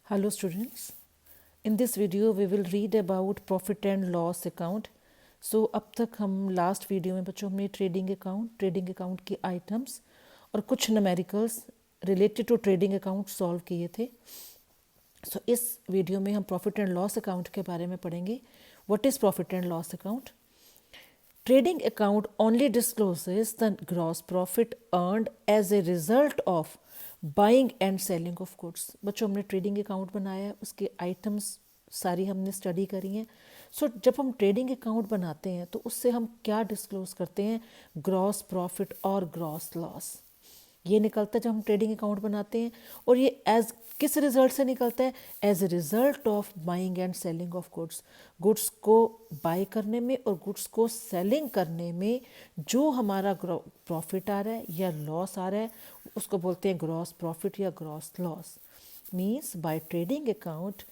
Hello students, in this video we will read about profit and loss account. So अब तक हम last video में बच्चों हमने ट्रेडिंग अकाउंट के आइटम्स और कुछ numericals related to trading account solve किए थे. सो इस वीडियो में हम प्रॉफिट एंड लॉस अकाउंट के बारे में पढ़ेंगे. What is profit and loss account? Trading account only discloses the gross profit earned as a result of buying and selling of goods. बच्चों हमने ट्रेडिंग अकाउंट बनाया है, उसके आइटम्स सारी हमने स्टडी करी हैं. सो जब हम ट्रेडिंग अकाउंट बनाते हैं तो उससे हम क्या डिस्क्लोज करते हैं? ग्रॉस प्रॉफिट और ग्रॉस लॉस. ये निकलता है जब हम ट्रेडिंग अकाउंट बनाते हैं. और ये एज किस रिजल्ट से निकलता है? As a result of buying and selling of goods. Goods को बाय करने में और गुड्स को सेलिंग करने में जो हमारा प्रॉफिट आ रहा है या लॉस आ रहा है उसको बोलते हैं ग्रॉस प्रॉफिट या gross loss. Means by trading account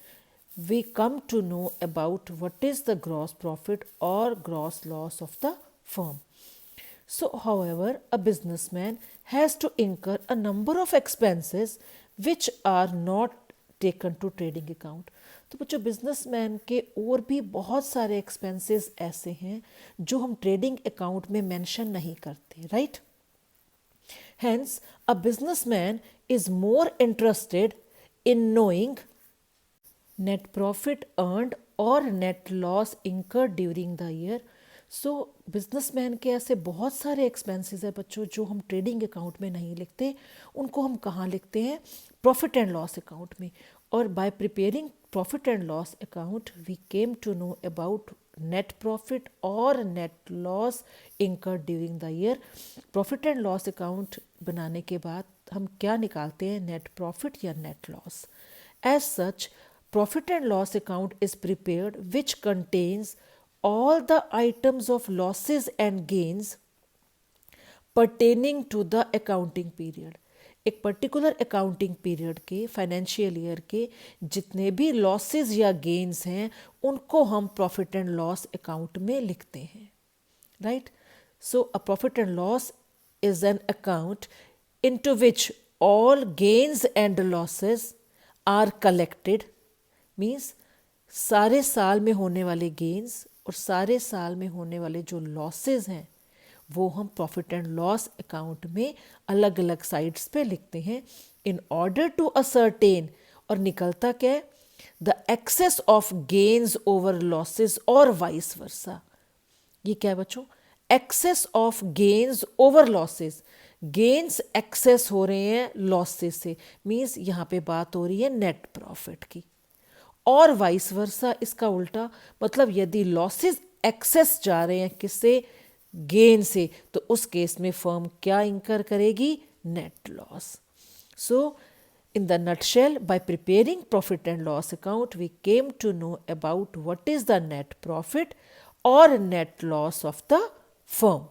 we come to know about what is the gross profit or gross loss of the firm. So, however, a businessman has to incur a number of expenses which are not taken to trading account. तो बच्चों businessman के और भी बहुत सारे expenses ऐसे हैं जो हम ट्रेडिंग अकाउंट में मेंशन नहीं करते, right? Hence, a businessman is more interested in knowing net profit earned or net loss incurred during the year. So businessman के ऐसे बहुत सारे एक्सपेंसेस है बच्चों जो हम ट्रेडिंग अकाउंट में नहीं लिखते. उनको हम कहाँ लिखते हैं? प्रॉफिट एंड लॉस अकाउंट में. और by preparing profit and loss account we came to know about net profit और net loss incurred during the year. Profit and loss account बनाने के बाद हम क्या निकालते हैं? नेट प्रॉफिट या net loss. As such profit and loss account is prepared which contains all the items of losses and gains pertaining to the accounting period. एक particular accounting period के फाइनेंशियल ईयर के जितने भी losses या gains हैं उनको हम profit and loss account में लिखते हैं, right? So a profit and loss is an account into which all gains and losses are collected. Means सारे साल में होने वाले गेन्स और सारे साल में होने वाले जो लॉसेस हैं वो हम प्रॉफिट एंड लॉस अकाउंट में अलग अलग साइड्स पे लिखते हैं इन ऑर्डर टू असर्टेन. और निकलता क्या है? The excess of gains over losses और वाइस वर्सा. ये क्या है बच्चों? Excess of gains over losses. Gains excess हो रहे हैं लॉसेस से. मीन्स यहाँ पे बात हो रही है नेट प्रॉफिट की. और वाइस वर्सा इसका उल्टा, मतलब यदि लॉसेस एक्सेस जा रहे हैं किससे? गेन से, तो उस केस में फर्म क्या इंकर करेगी? Net loss. So in the nutshell, by preparing profit and loss account we came to know about what is the net profit or net loss of the firm.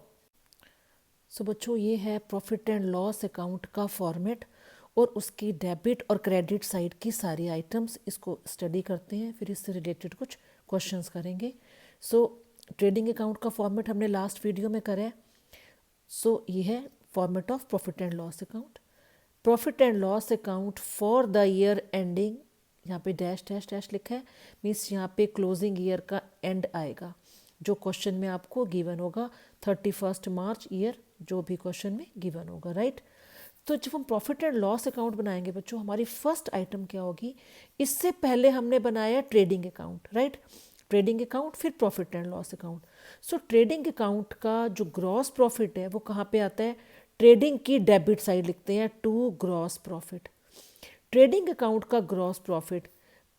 सो बच्चों ये है प्रॉफिट एंड लॉस अकाउंट का format और उसकी debit और credit side की सारी items. इसको स्टडी करते हैं, फिर इससे रिलेटेड कुछ क्वेश्चंस करेंगे. सो ट्रेडिंग अकाउंट का फॉर्मेट हमने लास्ट वीडियो में करा है. सो ये है format of profit and loss account. Profit and loss account for the year ending, यहाँ पे डैश डैश डैश लिखा है, मीन्स यहाँ पे क्लोजिंग ईयर का एंड आएगा जो क्वेश्चन में आपको गिवन होगा 31 मार्च ईयर, जो भी क्वेश्चन में गिवन होगा, राइट? तो जब हम प्रॉफिट एंड लॉस अकाउंट बनाएंगे बच्चों, हमारी फर्स्ट आइटम क्या होगी? इससे पहले हमने बनाया trading account, right? Trading account फिर profit and loss account. So trading account का जो ग्रॉस प्रॉफिट है वो कहाँ पे आता है? ट्रेडिंग की डेबिट साइड लिखते हैं to gross profit. Trading account का gross profit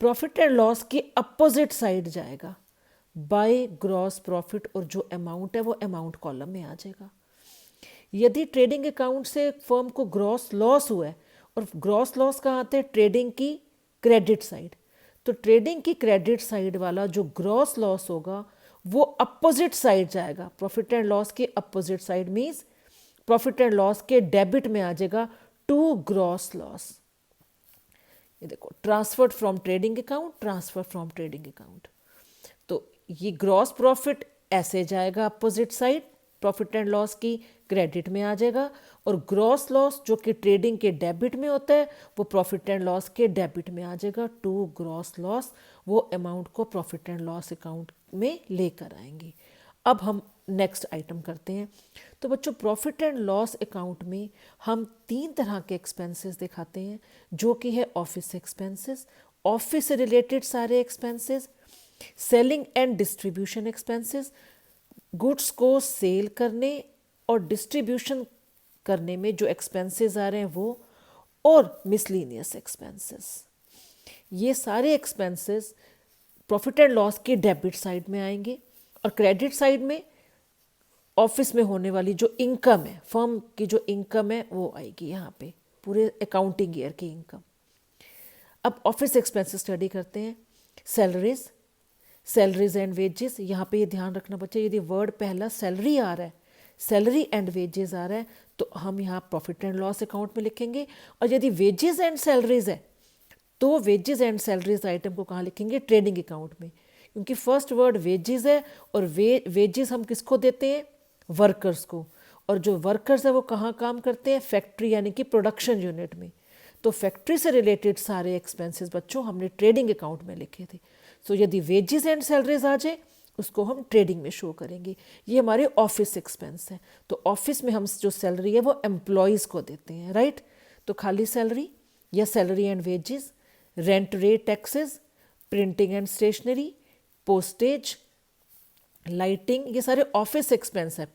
profit and loss की अपोजिट साइड जाएगा बाय ग्रॉस प्रॉफिट, और जो अमाउंट है वो अमाउंट कॉलम में आ जाएगा. यदि ट्रेडिंग अकाउंट से फर्म को ग्रॉस लॉस हुआ है, और ग्रॉस लॉस कहाँ आते हैं? ट्रेडिंग की क्रेडिट साइड. तो ट्रेडिंग की क्रेडिट साइड वाला जो ग्रॉस लॉस होगा वो अपोजिट साइड जाएगा. प्रॉफिट एंड लॉस के opposite side means profit and loss के डेबिट में आ जाएगा टू ग्रॉस लॉस. ये देखो, transferred from trading account, transfer from trading account. तो ये ग्रॉस प्रॉफिट ऐसे जाएगा opposite side profit and loss की क्रेडिट में आ जाएगा, और ग्रॉस लॉस जो कि ट्रेडिंग के डेबिट में होता है वो प्रॉफिट एंड लॉस के डेबिट में आ जाएगा। टू ग्रॉस लॉस, वो अमाउंट को प्रॉफिट एंड लॉस अकाउंट में लेकर आएंगे। अब हम नेक्स्ट आइटम करते हैं। तो बच्चों, प्रॉफिट एंड लॉस अकाउंट में हम 3 तरह के एक्सपेंसेस दिखाते हैं, जो कि है ऑफिस एक्सपेंसेस, ऑफिस से रिलेटेड सारे expenses, selling and distribution expenses, goods को सेल करने और डिस्ट्रीब्यूशन करने में जो एक्सपेंसेस आ रहे हैं वो, और मिसलीनियस एक्सपेंसेस। ये सारे एक्सपेंसेस प्रॉफिट एंड लॉस के डेबिट साइड में आएंगे, और क्रेडिट साइड में ऑफिस में होने वाली जो इनकम है, फर्म की जो इनकम है वो आएगी यहाँ पे, पूरे अकाउंटिंग ईयर की इनकम। अब ऑफिस एक्सपेंसेस स्टडी करते हैं। Salaries and wages. यहाँ पे ये ध्यान रखना बच्चे, यदि वर्ड पहला सैलरी आ रहा है, सैलरी एंड वेजेस आ रहा है, तो हम यहाँ प्रॉफिट एंड लॉस अकाउंट में लिखेंगे, और यदि वेजेस एंड सैलरीज है तो वेजेस एंड सैलरीज आइटम को कहाँ लिखेंगे? ट्रेडिंग अकाउंट में, क्योंकि फर्स्ट वर्ड वेजेस है, और वेजेस हम किसको देते हैं? वर्कर्स को, और जो वर्कर्स है वो कहाँ काम करते हैं? फैक्ट्री यानी कि प्रोडक्शन यूनिट में। तो फैक्ट्री से रिलेटेड सारे एक्सपेंसेस बच्चों हमने ट्रेडिंग अकाउंट में लिखे थे। सो यदि वेजेस एंड सैलरीज आ जाए उसको हम ट्रेडिंग में शो करेंगे। ये हमारे ऑफिस एक्सपेंस है। तो ऑफिस में हम जो सैलरी है वो एम्प्लॉयज़ को देते हैं, राइट। तो खाली सैलरी या salary and wages, rent rate taxes, printing and stationery, postage, lighting, ये सारे ऑफिस एक्सपेंस है।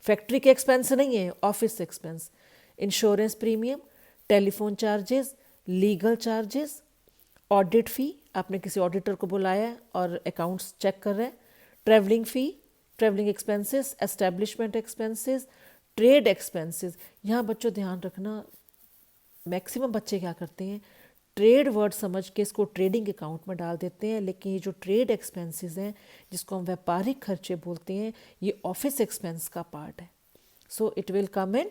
फैक्ट्री के एक्सपेंस नहीं है, office expense. Insurance premium, telephone charges, legal charges, audit fee, आपने किसी ऑडिटर को बुलाया है और अकाउंट्स चेक कर रहे हैं, travelling fee, travelling expenses, establishment expenses, trade expenses. यहाँ बच्चों ध्यान रखना, मैक्सिमम बच्चे क्या करते हैं, ट्रेड वर्ड समझ के इसको ट्रेडिंग अकाउंट में डाल देते हैं, लेकिन ये जो ट्रेड एक्सपेंसेस हैं जिसको हम व्यापारिक खर्चे बोलते हैं, ये ऑफिस एक्सपेंस का पार्ट है। So it will come in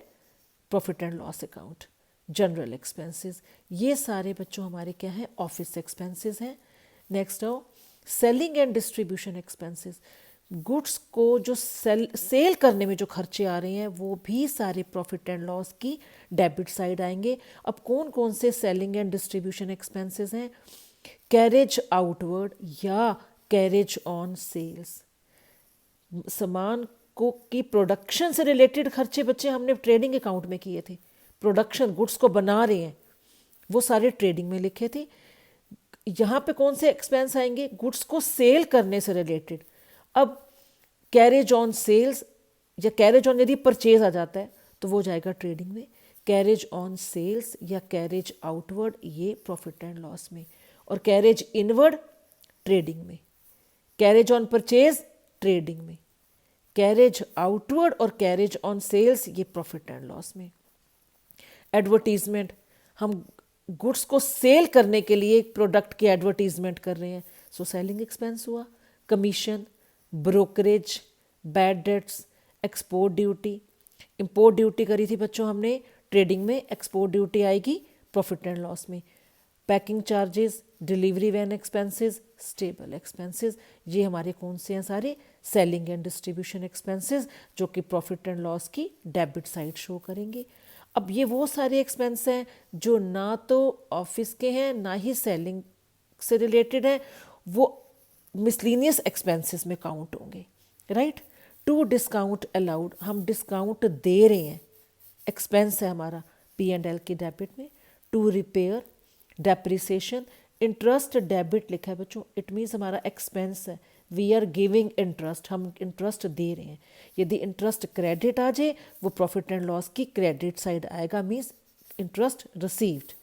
profit and loss account. General expenses, ये सारे बच्चों हमारे क्या हैं? ऑफिस एक्सपेंसेस हैं। नेक्स्ट आओ, selling and distribution expenses. Goods को जो सेल करने में जो खर्चे आ रहे हैं वो भी सारे प्रॉफिट एंड लॉस की डेबिट साइड आएंगे। अब कौन कौन से सेलिंग एंड डिस्ट्रीब्यूशन एक्सपेंसेस हैं? कैरेज आउटवर्ड या कैरेज ऑन सेल्स। सामान को की प्रोडक्शन से रिलेटेड खर्चे बच्चे हमने ट्रेडिंग अकाउंट में किए थे। प्रोडक्शन, गुड्स को बना रहे हैं, वो सारे ट्रेडिंग में लिखे थे। यहाँ पे कौन से एक्सपेंस आएंगे? गुड्स को सेल करने से रिलेटेड। अब कैरेज ऑन सेल्स या कैरेज ऑन यदि परचेज आ जाता है तो वो जाएगा ट्रेडिंग में। कैरेज ऑन सेल्स या कैरेज आउटवर्ड ये प्रॉफिट एंड लॉस में, और कैरेज इनवर्ड ट्रेडिंग में। कैरेज ऑन परचेज ट्रेडिंग में, कैरेज आउटवर्ड और कैरेज ऑन सेल्स ये प्रॉफिट एंड लॉस में। एडवर्टीजमेंट, हम गुड्स को सेल करने के लिए प्रोडक्ट की एडवर्टीजमेंट कर रहे हैं, सो सेलिंग एक्सपेंस हुआ। Commission, brokerage, bad debts, export duty. Import duty करी थी बच्चों हमने ट्रेडिंग में, एक्सपोर्ट ड्यूटी आएगी प्रॉफिट एंड लॉस में। Packing charges, delivery van expenses, stable expenses, ये हमारे कौन से हैं? सारे सेलिंग एंड डिस्ट्रीब्यूशन एक्सपेंसेस, जो कि प्रॉफिट एंड लॉस की डेबिट साइड शो करेंगे। अब ये वो सारे एक्सपेंस हैं जो ना तो ऑफिस के हैं ना ही सेलिंग से रिलेटेड हैं, वो मिसलीनियस एक्सपेंसेस में काउंट होंगे, राइट। टू डिस्काउंट अलाउड, हम डिस्काउंट दे रहे हैं, एक्सपेंस है हमारा P&L की डेबिट में। To repair, depreciation, interest debit लिखा है बच्चों, इट मीन्स हमारा एक्सपेंस है, वी आर गिविंग इंटरेस्ट, हम इंटरेस्ट दे रहे हैं। यदि इंटरेस्ट क्रेडिट आ जाए वो प्रॉफिट एंड लॉस की क्रेडिट साइड आएगा, means interest received.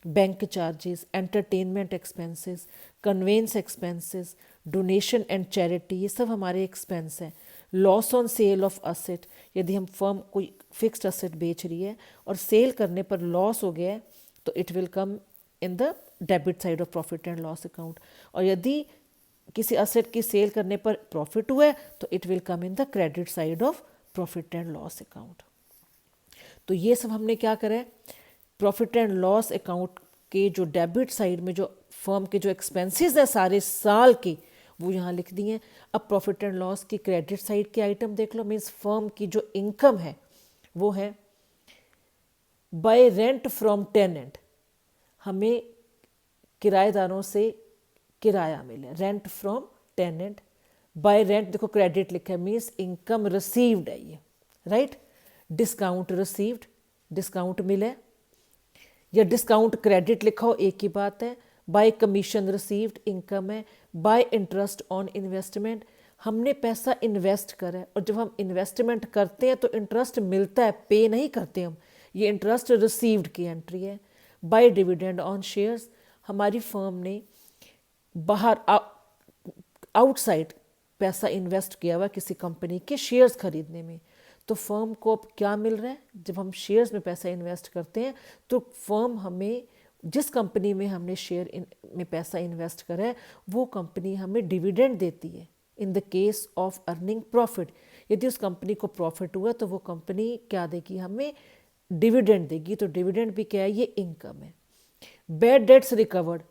Bank charges, entertainment expenses, conveyance expenses, donation and charity, ये सब हमारे एक्सपेंस हैं। Loss on sale of asset, यदि हम फर्म कोई फिक्स्ड असेट बेच रही है और सेल करने पर लॉस हो गया है तो it will come in the debit side of profit and loss account, और यदि किसी असेट की सेल करने पर प्रॉफिट हुआ है तो it will come in the credit side of profit and loss account. तो ये सब हमने क्या करा है, प्रॉफिट एंड लॉस अकाउंट के जो डेबिट साइड में जो फर्म के जो एक्सपेंसेस हैं सारे साल के, वो यहाँ लिख दिए हैं। अब प्रॉफिट एंड लॉस की क्रेडिट साइड के आइटम देख लो, मीन्स फर्म की जो इनकम है वो है बाय रेंट फ्रॉम टेनेंट, हमें किराएदारों से किराया मिले, rent from tenant. By rent देखो क्रेडिट लिखा है, मीन्स इनकम रिसीव्ड है ये, राइट। डिस्काउंट रिसीव्ड, डिस्काउंट मिले, या डिस्काउंट क्रेडिट लिखा हो एक ही बात है। बाय कमीशन रिसीव्ड इनकम है। बाय इंटरेस्ट ऑन इन्वेस्टमेंट, हमने पैसा इन्वेस्ट करा है और जब हम इन्वेस्टमेंट करते हैं तो इंटरेस्ट मिलता है, पे नहीं करते हम, ये इंटरेस्ट रिसीव्ड की एंट्री है। बाय डिविडेंड ऑन शेयर्स, हमारी फर्म ने बाहर आउटसाइड पैसा इन्वेस्ट किया हुआ किसी कंपनी के शेयर्स खरीदने में, तो फर्म को अब क्या मिल रहा है, जब हम शेयर्स में पैसा इन्वेस्ट करते हैं तो फर्म हमें, जिस कंपनी में हमने शेयर में पैसा इन्वेस्ट करा है वो कंपनी हमें डिविडेंड देती है in the case of earning profit. यदि उस कंपनी को प्रॉफिट हुआ तो वो कंपनी क्या देगी, हमें डिविडेंड देगी। तो डिविडेंड भी क्या है, ये इनकम है। Bad debts recovered,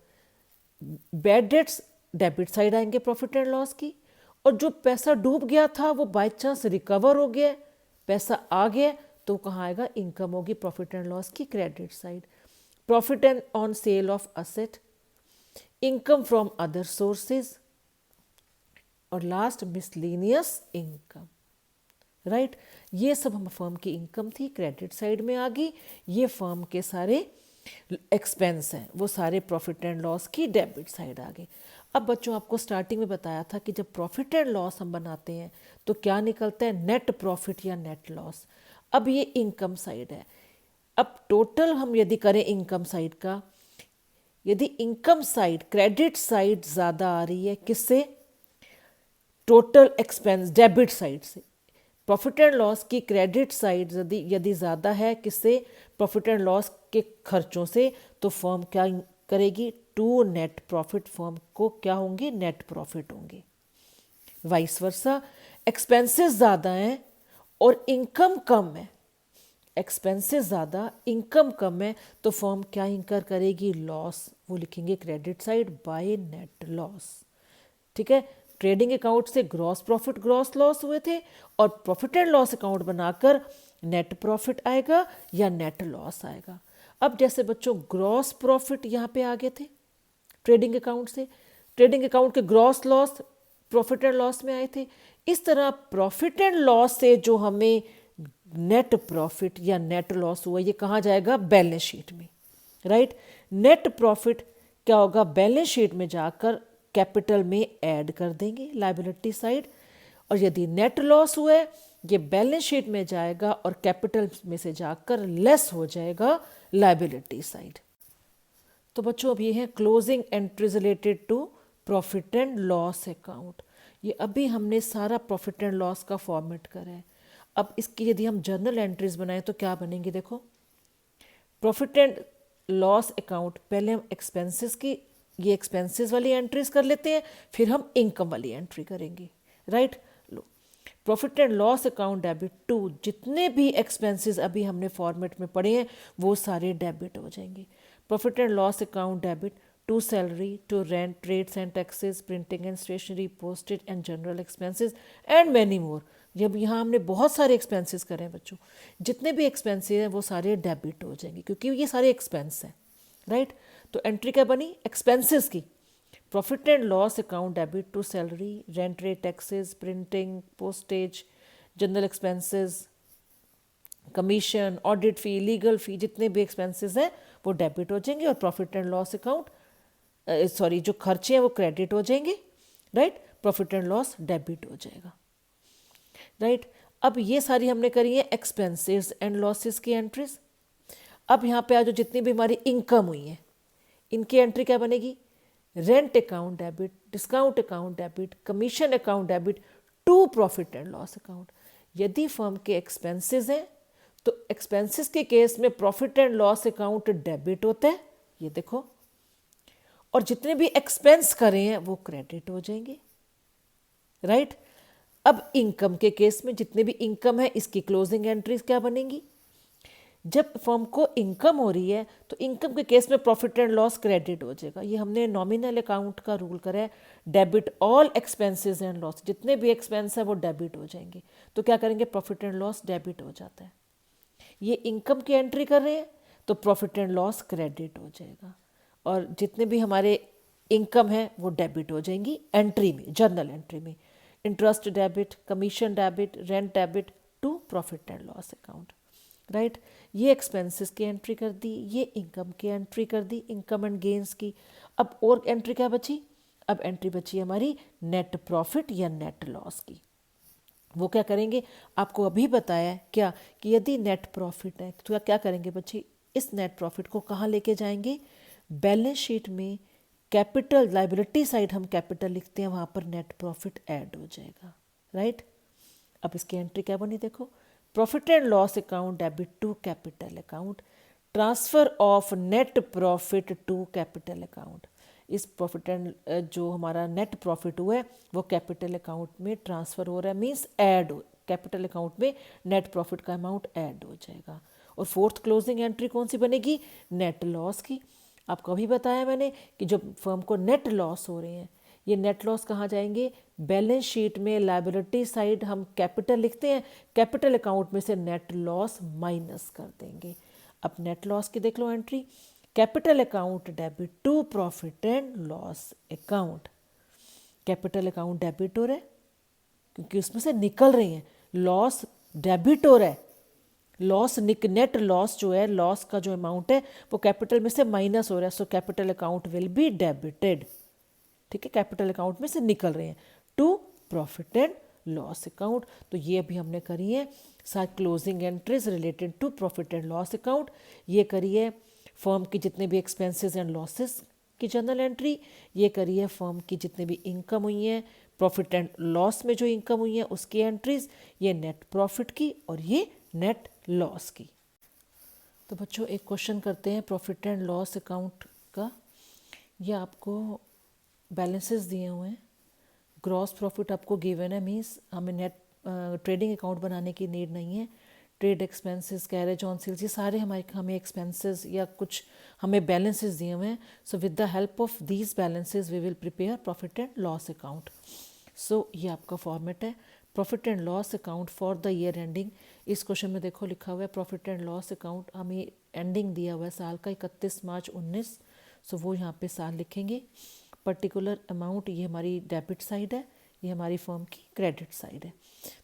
bad debts debit side आएंगे प्रॉफिट एंड लॉस की, और जो पैसा डूब गया था वो बाय चांस रिकवर हो गया, पैसा आ गया, तो कहाँ आएगा, इनकम होगी प्रॉफिट एंड लॉस की credit side. Profit and on sale of asset, income from other sources, और लास्ट मिसलेनियस इनकम, राइट। ये सब हम फर्म की इनकम थी, क्रेडिट साइड में आ गई। ये फर्म के सारे एक्सपेंस हैं, वो सारे प्रॉफिट एंड लॉस की डेबिट साइड आ गए। अब बच्चों आपको स्टार्टिंग में बताया था कि जब प्रॉफिट एंड लॉस हम बनाते हैं तो क्या निकलता है, नेट प्रॉफिट या नेट लॉस। अब ये इनकम साइड है। अब टोटल हम यदि करें इनकम साइड का, यदि इनकम साइड क्रेडिट साइड ज़्यादा आ रही है किससे, टोटल एक्सपेंस डेबिट साइड से, प्रॉफिट एंड लॉस की क्रेडिट साइड यदि ज़्यादा है किससे, प्रॉफिट एंड लॉस के खर्चों से, तो फर्म क्या करेगी, टू नेट प्रॉफिट, फर्म को क्या होंगे, नेट प्रॉफिट होंगे। वाइस वर्सा, एक्सपेंसेस ज़्यादा हैं और इनकम कम है, एक्सपेंसेस ज़्यादा इनकम कम है, तो फर्म क्या इंकर करेगी, लॉस, वो लिखेंगे credit side by net loss. ठीक है, ट्रेडिंग अकाउंट से ग्रॉस प्रॉफिट ग्रॉस लॉस हुए थे और प्रॉफिट एंड लॉस अकाउंट बनाकर नेट प्रॉफिट आएगा या नेट लॉस आएगा। अब जैसे बच्चों ग्रॉस प्रॉफिट यहाँ पे आ गए थे ट्रेडिंग अकाउंट से, ट्रेडिंग अकाउंट के gross loss profit and loss में आए थे, इस तरह प्रॉफिट एंड लॉस से जो हमें नेट प्रॉफिट या नेट लॉस हुआ ये कहाँ जाएगा, बैलेंस शीट में, राइट। नेट प्रॉफिट क्या होगा, बैलेंस शीट में जाकर कैपिटल में ऐड कर देंगे लायबिलिटी साइड, और यदि नेट लॉस हुआ है ये बैलेंस शीट में जाएगा और कैपिटल में से जाकर लेस हो जाएगा लायबिलिटी साइड। तो बच्चों अब ये है closing entries related to profit and loss account. ये अभी हमने सारा प्रॉफिट एंड लॉस का फॉर्मेट करा है। अब इसकी यदि हम जर्नल एंट्रीज बनाएं तो क्या बनेंगी, देखो प्रॉफिट एंड लॉस अकाउंट, पहले हम एक्सपेंसेस की ये एक्सपेंसेस वाली एंट्रीज कर लेते हैं, फिर हम इनकम वाली एंट्री करेंगे, राइट। लो, profit and loss account debit to, जितने भी एक्सपेंसेस अभी हमने फॉर्मेट में पढ़े हैं वो सारे डेबिट हो जाएंगे। Profit and loss account debit to salary, to rent, rates and taxes, printing and stationery, postage and general expenses and many more. जब यहाँ हमने बहुत सारे एक्सपेंसेस करें बच्चों, जितने भी एक्सपेंसेस हैं वो सारे डेबिट हो जाएंगे क्योंकि ये सारे एक्सपेंस हैं, राइट। तो एंट्री क्या बनी, एक्सपेंसेस की, profit and loss account debit to salary, rent, rate, taxes, printing, postage, general expenses, commission, audit fee, legal fee, जितने भी एक्सपेंसेस हैं वो डेबिट हो जाएंगे, और प्रॉफिट एंड लॉस अकाउंट जो खर्चे हैं वो क्रेडिट हो जाएंगे, right. Profit and loss debit हो जाएगा, राइट। अब ये सारी हमने करी है एक्सपेंसेस एंड लॉसेस की एंट्रीज। अब यहाँ पे आज जो जितनी भी हमारी इनकम हुई है इनकी एंट्री क्या बनेगी, rent account debit, discount account debit, commission account debit to profit and loss account. यदि फर्म के एक्सपेंसेस हैं तो एक्सपेंसेस के केस में profit and loss account debit होता है, ये देखो, और जितने भी एक्सपेंस करे हैं वो क्रेडिट हो जाएंगे, राइट। अब इनकम के केस में जितने भी इनकम है इसकी क्लोजिंग एंट्रीज क्या बनेंगी, जब फर्म को इनकम हो रही है तो इनकम के केस में प्रॉफिट एंड लॉस क्रेडिट हो जाएगा। ये हमने नॉमिनल अकाउंट का रूल करा है, debit all expenses and loss, जितने भी एक्सपेंस है वो डेबिट हो जाएंगे। तो क्या करेंगे, प्रॉफिट एंड लॉस डेबिट हो जाता है। ये इनकम की एंट्री कर रहे हैं तो प्रॉफिट एंड लॉस क्रेडिट हो जाएगा, और जितने भी हमारे इनकम है वो डेबिट हो जाएंगी एंट्री में, जर्नल एंट्री में। Interest debit, commission debit, rent debit to profit and loss account, right. ये एक्सपेंसेस की एंट्री कर दी, ये इनकम की एंट्री कर दी, इनकम एंड गेन्स की। अब और एंट्री क्या बची, अब एंट्री बची हमारी नेट प्रॉफिट या नेट लॉस की। वो क्या करेंगे, आपको अभी बताया है क्या कि यदि नेट प्रॉफिट है तो क्या करेंगे बच्चे, इस नेट प्रॉफिट को कहाँ लेके जाएंगे, बैलेंस शीट में कैपिटल लाइबिलिटी साइड हम कैपिटल लिखते हैं, वहाँ पर नेट प्रॉफिट ऐड हो जाएगा, राइट। अब इसकी एंट्री क्या बनी देखो, profit and loss account debit to capital account, transfer of net profit to capital account. इस प्रॉफिट एंड जो हमारा नेट प्रॉफिट हुआ है वो कैपिटल अकाउंट में ट्रांसफ़र हो रहा है, मींस ऐड, कैपिटल अकाउंट में नेट प्रॉफिट का अमाउंट ऐड हो जाएगा। और फोर्थ क्लोजिंग एंट्री कौन सी बनेगी, नेट लॉस की। आपको अभी बताया मैंने कि जब फर्म को नेट लॉस हो रहे हैं, ये नेट लॉस कहाँ जाएंगे, बैलेंस शीट में लायबिलिटी साइड हम कैपिटल लिखते हैं, कैपिटल अकाउंट में से नेट लॉस माइनस कर देंगे। अब नेट लॉस की देख लो entry, capital account debit to profit and loss account. Capital account debit हो रहा है क्योंकि उसमें से निकल रही हैं, लॉस डेबिट हो रहा है, लॉस नेट लॉस जो है, लॉस का जो अमाउंट है वो कैपिटल में से माइनस हो रहा है, so capital account will be debited, ठीक है, कैपिटल अकाउंट में से निकल रहे हैं to profit and loss account. तो ये अभी हमने करी है साथ closing entries related to profit and loss account. ये करी है फर्म की जितने भी एक्सपेंसेस एंड लॉसेस की जर्नल एंट्री, ये करी है फर्म की जितने भी इनकम हुई हैं, प्रॉफिट एंड लॉस में जो इनकम हुई है उसकी एंट्रीज, ये नेट प्रॉफिट की और ये नेट लॉस की। तो बच्चों एक क्वेश्चन करते हैं प्रॉफिट एंड लॉस अकाउंट का। ये आपको बैलेंसेस दिए हुए हैं, ग्रॉस प्रॉफिट आपको गिवन है, मीन्स हमें नेट ट्रेडिंग अकाउंट बनाने की नीड नहीं है। Trade expenses, carriage on sales, ये सारे हमें एक्सपेंसेस या कुछ हमें बैलेंसेस दिए हुए हैं। So with the help of these balances we will prepare profit and loss account. So ये आपका फॉर्मेट है, profit and loss account for the year ending. इस क्वेश्चन में देखो लिखा हुआ है प्रॉफिट एंड लॉस अकाउंट, हमें एंडिंग दिया हुआ है साल का 31 मार्च 19। सो वो यहाँ पे साल लिखेंगे। पर्टिकुलर अमाउंट ये हमारी डेबिट साइड है, ये हमारी फर्म की क्रेडिट साइड है।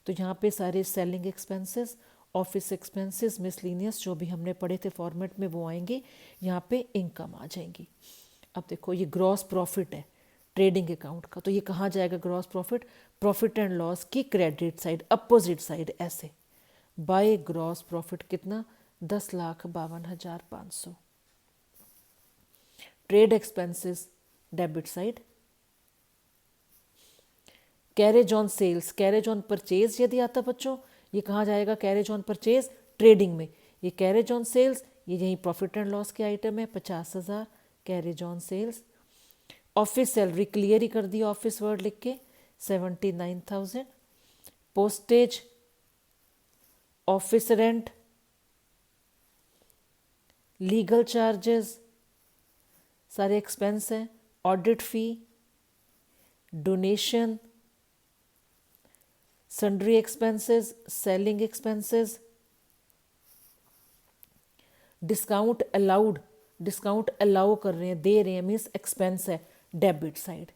तो यहाँ पे सारे selling expenses, office expenses, miscellaneous जो भी हमने पढ़े थे फॉर्मेट में वो आएंगे, यहाँ पे इनकम आ जाएंगी। अब देखो ये ग्रॉस प्रॉफिट है ट्रेडिंग अकाउंट का, तो ये कहाँ जाएगा gross profit, profit and loss की क्रेडिट साइड, अपोजिट साइड ऐसे, बाय ग्रॉस प्रॉफिट कितना 10,52,500। Trade expenses debit side, carriage on sales, carriage on purchase यदि आता बच्चों, ये कहाँ जाएगा, कैरेज ऑन परचेज ट्रेडिंग में, ये कैरेज ऑन सेल्स, ये यही प्रॉफिट एंड लॉस के आइटम है 50,000 carriage on sales. Office salary clear ही कर दी ऑफिस वर्ड लिख के 79,000। Postage, office rent, legal charges सारे एक्सपेंस हैं, audit fee, donation, sundry expenses, selling expenses, discount allowed, discount allow कर रहे हैं, दे रहे हैं, मीन्स एक्सपेंस है डेबिट साइड।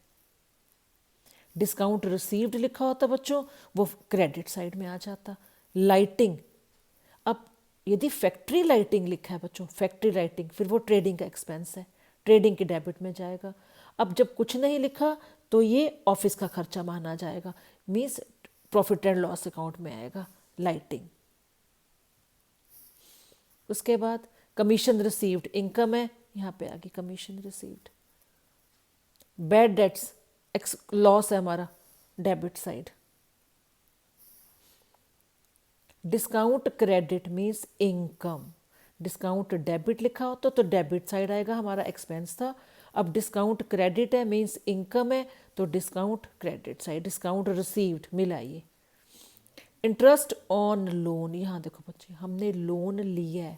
डिस्काउंट रिसीव्ड लिखा होता बच्चों वो क्रेडिट साइड में आ जाता। लाइटिंग, अब यदि फैक्ट्री लाइटिंग लिखा है बच्चों, फैक्ट्री लाइटिंग, फिर वो ट्रेडिंग का एक्सपेंस है, ट्रेडिंग के डेबिट में जाएगा। अब जब कुछ नहीं लिखा तो ये ऑफिस का खर्चा माना जाएगा, means profit and loss account में आएगा लाइटिंग। उसके बाद कमीशन रिसीव्ड इनकम है, यहाँ पे आ गई commission received. Bad debts loss है हमारा debit side. Discount credit means income, discount debit लिखा हो तो डेबिट साइड आएगा, हमारा एक्सपेंस था। अब डिस्काउंट क्रेडिट है मीन्स इनकम है, तो discount credit side, discount received मिला ये। इंटरेस्ट ऑन लोन, यहाँ देखो बच्चे हमने लोन लिया है,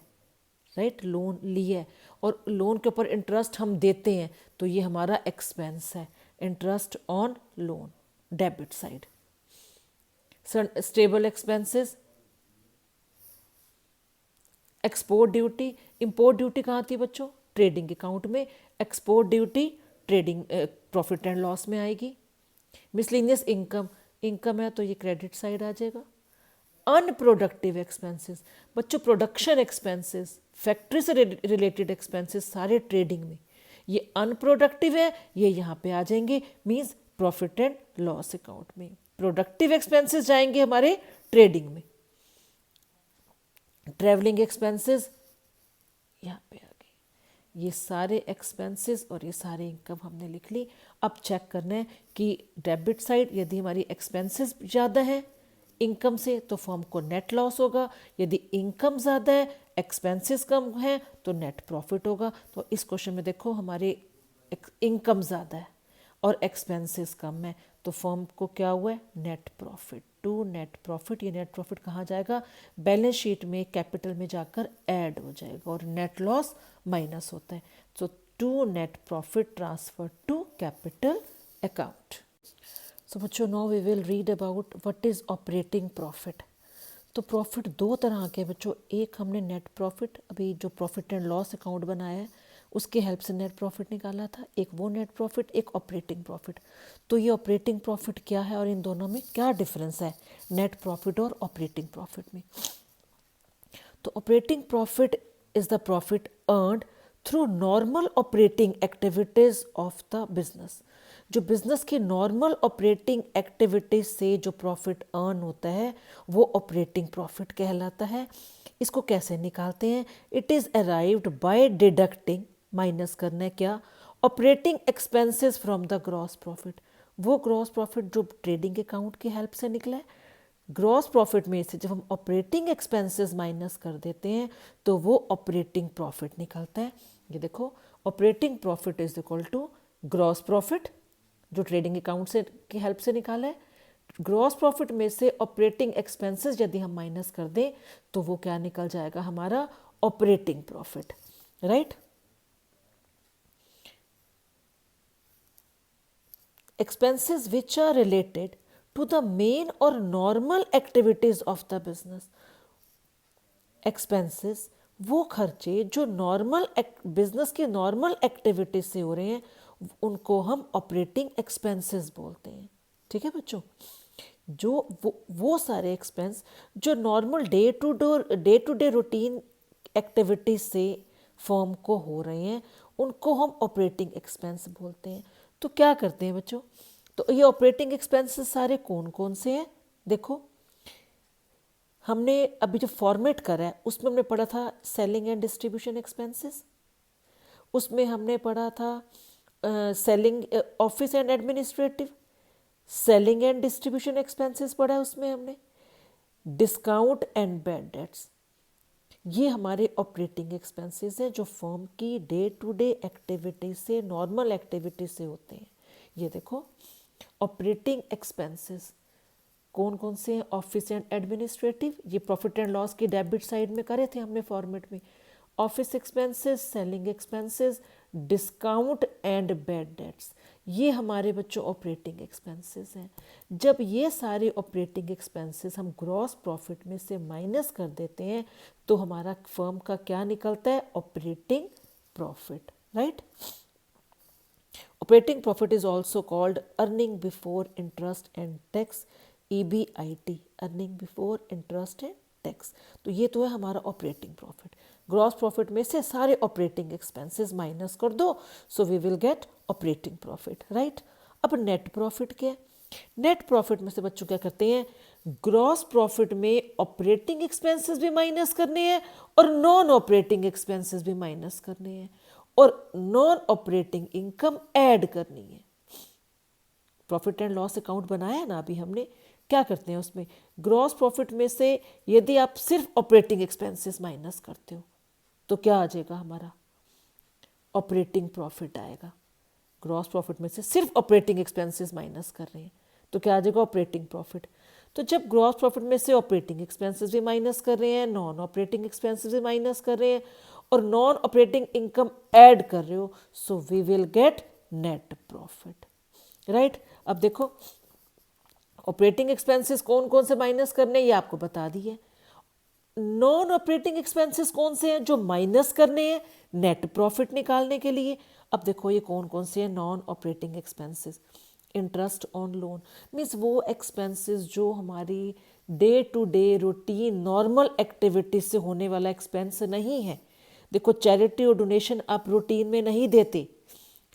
राइट, लोन लिया है और लोन के ऊपर इंटरेस्ट हम देते हैं, तो ये हमारा एक्सपेंस है, interest on loan, debit side. Stable expenses, export duty, import duty कहाँ थी बच्चों, ट्रेडिंग अकाउंट में, export duty trading profit and loss में आएगी। मिसलिनियस इनकम, इनकम है तो ये क्रेडिट साइड आ जाएगा। अनप्रोडक्टिव एक्सपेंसेस बच्चों, प्रोडक्शन एक्सपेंसेस, फैक्ट्री से रिलेटेड एक्सपेंसेस सारे ट्रेडिंग में, ये अनप्रोडक्टिव है, ये यहाँ पे आ जाएंगे, means profit and loss account में। प्रोडक्टिव एक्सपेंसेस जाएंगे हमारे ट्रेडिंग में। ट्रैवलिंग एक्सपेंसेस यहाँ पे आ गए, ये सारे एक्सपेंसेस और ये सारे इनकम हमने लिख ली। अब चेक करना है कि डेबिट साइड यदि हमारी एक्सपेंसेस ज़्यादा है इनकम से तो फर्म को नेट लॉस होगा, यदि इनकम ज़्यादा है एक्सपेंसेस कम है तो नेट प्रॉफिट होगा। तो इस क्वेश्चन में देखो हमारे इनकम ज़्यादा है और एक्सपेंसेस कम है, तो फर्म को क्या हुआ है, net profit. To net profit, ये नेट प्रॉफिट कहाँ जाएगा, बैलेंस शीट में कैपिटल में जाकर ऐड हो जाएगा और नेट लॉस माइनस होता है। So to net profit transfer to capital account. So बच्चों now we will read about what is operating profit. तो प्रॉफिट दो तरह के बच्चों, एक हमने नेट प्रॉफिट अभी जो प्रॉफिट एंड लॉस अकाउंट बनाया है उसके हेल्प से नेट प्रॉफिट निकाला था, एक वो नेट प्रॉफिट, एक ऑपरेटिंग प्रॉफिट। तो ये ऑपरेटिंग प्रॉफिट क्या है और इन दोनों में क्या डिफरेंस है नेट प्रॉफिट और ऑपरेटिंग प्रॉफिट में। तो operating profit is the profit earned through normal operating activities of the business. जो बिजनेस की नॉर्मल ऑपरेटिंग एक्टिविटीज से जो प्रॉफिट अर्न होता है वो ऑपरेटिंग प्रॉफिट कहलाता है। इसको कैसे निकालते हैं, it is arrived by deducting, minus करना है क्या, operating expenses from the gross profit. वो ग्रॉस प्रॉफिट जो ट्रेडिंग अकाउंट की हेल्प से निकला है, ग्रॉस प्रॉफिट में से जब हम ऑपरेटिंग एक्सपेंसेस माइनस कर देते हैं तो वो ऑपरेटिंग प्रॉफिट निकलता है। ये देखो operating profit is equal to gross profit जो ट्रेडिंग अकाउंट से की हेल्प से निकाला है, ग्रॉस प्रॉफिट में से ऑपरेटिंग एक्सपेंसेस यदि हम माइनस कर दें तो वो क्या निकल जाएगा हमारा operating profit, right. Expenses which are related to the main और normal activities of the business. Expenses वो खर्चे जो नॉर्मल बिजनेस की नॉर्मल एक्टिविटीज से हो रहे हैं उनको हम ऑपरेटिंग एक्सपेंसेस बोलते हैं, ठीक है बच्चों। जो वो सारे एक्सपेंस जो normal day to day routine activities से फर्म को हो रहे हैं उनको हम ऑपरेटिंग एक्सपेंस बोलते हैं। तो क्या करते हैं बच्चों, तो ये ऑपरेटिंग एक्सपेंसेस सारे कौन कौन से हैं, देखो हमने अभी जो फॉर्मेट करा है उसमें हमने पढ़ा था सेलिंग एंड डिस्ट्रीब्यूशन एक्सपेंसेस, उसमें हमने पढ़ा था selling office and administrative, selling and distribution expenses पढ़ा है उसमें हमने, डिस्काउंट एंड बैड डेट्स। ये हमारे ऑपरेटिंग एक्सपेंसेस हैं जो फर्म की डे टू डे एक्टिविटी से नॉर्मल एक्टिविटी से होते हैं। ये देखो ऑपरेटिंग एक्सपेंसेस कौन कौन से हैं, ऑफिस एंड एडमिनिस्ट्रेटिव, ये प्रॉफिट एंड लॉस की डेबिट साइड में करे थे हमने फॉर्मेट में, office expenses, selling expenses, discount and bad debts, ये हमारे बच्चों ऑपरेटिंग एक्सपेंसेस हैं। जब ये सारे ऑपरेटिंग एक्सपेंसेस हम ग्रॉस प्रॉफिट में से माइनस कर देते हैं तो हमारा फर्म का क्या निकलता है, operating profit, right. Operating profit is also called earning before interest and tax, EBIT, earning before interest and tax. तो ये तो है हमारा ऑपरेटिंग प्रॉफिट। ग्रॉस प्रॉफिट में से सारे ऑपरेटिंग एक्सपेंसेस माइनस कर दो, so we will get operating profit, right. अब नेट प्रॉफिट क्या है, नेट प्रॉफिट में से बच्चों क्या करते हैं, ग्रॉस प्रॉफिट में ऑपरेटिंग एक्सपेंसेस भी माइनस करने हैं और नॉन ऑपरेटिंग एक्सपेंसेस भी माइनस करने हैं और नॉन ऑपरेटिंग इनकम ऐड करनी है। प्रॉफिट एंड लॉस अकाउंट बनाया है ना अभी हमने, क्या करते हैं उसमें, ग्रॉस प्रॉफिट में से यदि आप सिर्फ ऑपरेटिंग एक्सपेंसेस माइनस करते हो तो क्या आ जाएगा हमारा, ऑपरेटिंग प्रॉफिट आएगा। ग्रॉस प्रॉफिट में से सिर्फ ऑपरेटिंग एक्सपेंसेस माइनस कर रहे हैं तो क्या आ जाएगा, ऑपरेटिंग प्रॉफिट। तो जब ग्रॉस प्रॉफिट में से ऑपरेटिंग एक्सपेंसेस भी माइनस कर रहे हैं, नॉन ऑपरेटिंग एक्सपेंसेस भी माइनस कर रहे हैं और नॉन ऑपरेटिंग इनकम ऐड कर रहे हो, so we will get net profit, right. अब देखो ऑपरेटिंग एक्सपेंसेस कौन कौन से माइनस करने, ये आपको बता दिए। नॉन ऑपरेटिंग एक्सपेंसेस कौन से हैं जो माइनस करने हैं नेट प्रॉफिट निकालने के लिए। अब देखो ये कौन कौन से हैं non operating expenses. Interest on loan means वो एक्सपेंसेस जो हमारी day to day routine normal activity से होने वाला एक्सपेंस नहीं है। देखो चैरिटी और डोनेशन आप रूटीन में नहीं देते।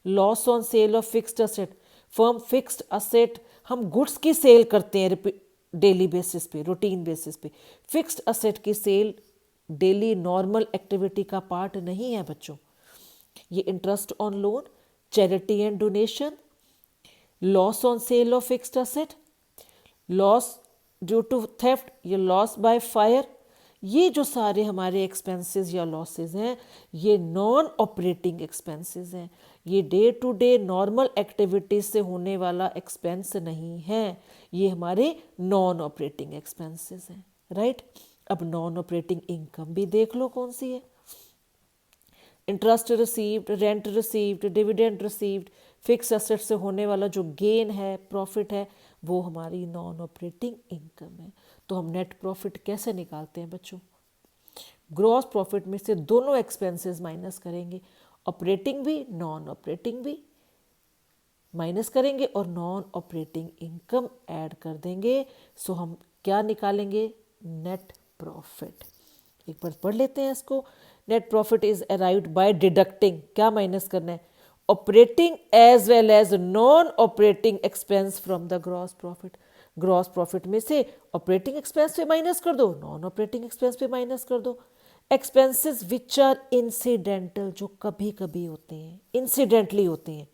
Loss on sale of fixed asset, firm fixed asset हम गुड्स की सेल करते हैं डेली बेसिस पे, रूटीन बेसिस पे। फिक्स्ड असेट की सेल डेली नॉर्मल एक्टिविटी का पार्ट नहीं है बच्चों। ये interest on loan, charity and donation, loss on sale of fixed asset, loss due to theft, ये लॉस बाय फायर, ये जो सारे हमारे एक्सपेंसेस या लॉसेस हैं ये नॉन ऑपरेटिंग एक्सपेंसेस हैं। ये day to day normal activities से होने वाला एक्सपेंस नहीं है, ये हमारे नॉन ऑपरेटिंग एक्सपेंसेस हैं, राइट। अब नॉन ऑपरेटिंग इनकम भी देख लो कौन सी है। Interest received, rent received, dividend received, fix asset से होने वाला जो गेन है, प्रॉफिट है, वो हमारी नॉन ऑपरेटिंग इनकम है। तो हम नेट प्रॉफिट कैसे निकालते हैं बच्चों? ग्रॉस प्रॉफिट में से दोनों एक्सपेंसेस माइनस करेंगे, ऑपरेटिंग भी नॉन ऑपरेटिंग भी माइनस करेंगे और नॉन ऑपरेटिंग इनकम ऐड कर देंगे। सो हम क्या निकालेंगे? Net profit. एक बार पढ़ लेते हैं इसको। Net profit is arrived by deducting, क्या माइनस करना है? Operating as well as non operating expense from the gross profit. Gross profit में से ऑपरेटिंग एक्सपेंस पे माइनस कर दो, नॉन ऑपरेटिंग एक्सपेंस पे माइनस कर दो। एक्सपेंसेस विच आर इंसिडेंटल, जो कभी कभी होते हैं, इंसिडेंटली होते हैं,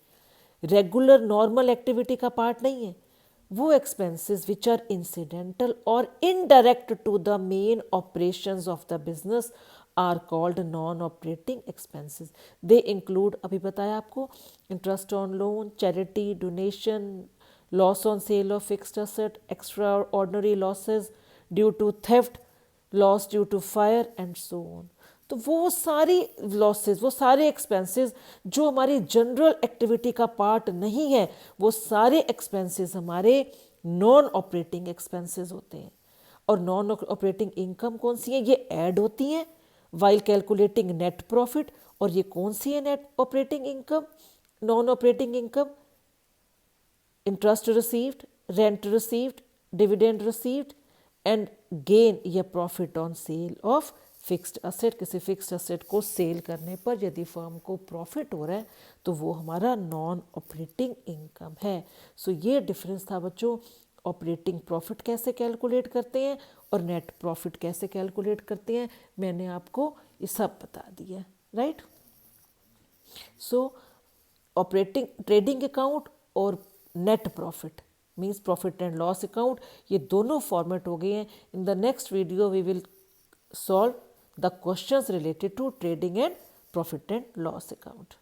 रेगुलर नॉर्मल एक्टिविटी का पार्ट नहीं है, वो एक्सपेंसेस विच आर इंसिडेंटल और indirect to the main operations of the business are called non operating expenses. They include, अभी बताया आपको, interest on loan, charity, donation, loss on sale of fixed asset, extraordinary losses due to theft, loss due to fire and so on. तो वो सारी losses, वो सारे expenses जो हमारी जनरल एक्टिविटी का पार्ट नहीं है, वो सारे एक्सपेंसेस हमारे नॉन ऑपरेटिंग एक्सपेंसेस होते हैं। और नॉन ऑपरेटिंग इनकम कौन सी है? ये ऐड होती है वाइल कैलकुलेटिंग नेट प्रॉफिट। और ये कौन सी है net operating income, non operating income? Interest received, rent received, dividend received and gain या profit on sale of fixed asset. किसी फिक्स्ड असेट को सेल करने पर यदि फर्म को प्रॉफिट हो रहा है तो वो हमारा नॉन ऑपरेटिंग इनकम है। सो ये डिफरेंस था बच्चों, ऑपरेटिंग प्रॉफिट कैसे कैलकुलेट करते हैं और नेट प्रॉफिट कैसे कैलकुलेट करते हैं, मैंने आपको ये सब बता दिया, right. So operating trading account और net profit means profit and loss account, ये दोनों फॉर्मेट हो गए हैं। In the next video we will solve the questions related to trading and profit and loss account.